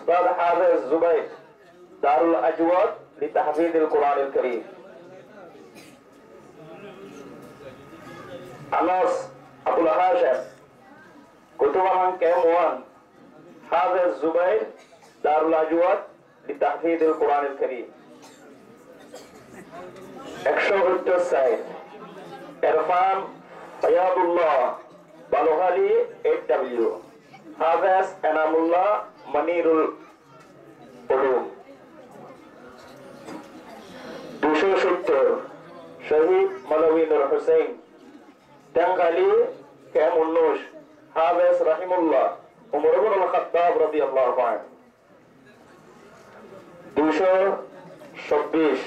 উস্তাদ হাফেজ জুবাইর দারুল আজওয়াদ লিতাহফিযিল কুরআনিল কারীম। আনাস আবুল হাশিম কুতুবান কেম1 হাফেজ জুবাইর দারুল আজওয়াদ লিতাহফিযিল কুরআনিল কারীম। 170 সাইড ইরফান ফায়াদুল্লাহ বালুহালি 8W হাফেজ এনামুল্লাহ মনিরুল উলুম। 270 শহীদ মৌলভী নূর হোসেন টাঙ্গাইলি কেম19 হাফেজ রাহিমুল্লাহ উমর ইবনুল খাত্তাব রাদিয়াল্লাহু আনহু। 226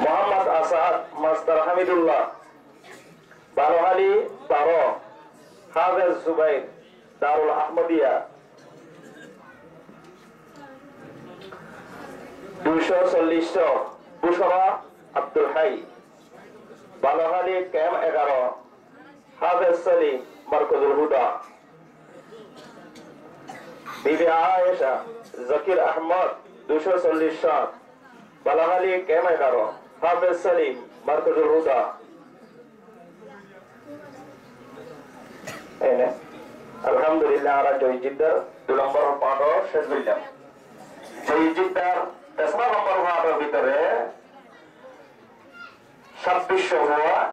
মোহাম্মদ আসাদ মাস্টার হামিদুল্লাহ বারোহালি 12 হাফেজ জুবাইর দারুল আহমদিয়া। 240 বুশরা আব্দুল হাই বারোহালি কেম11 হাফেজ সালিম মারকাজুল হুদা। বিবি আয়েশা জাকির আহমদ 240 বালাহালি কেম11 হাফেজ সালিম মারকাজুল হুদা। আলহামদুলিল্লাহ আমরা জয়জিদ্দার 2 নম্বর পাঠ শেষ করলাম। জয়জিদ্দার 10 নম্বর পাঠের ভিতরে 2600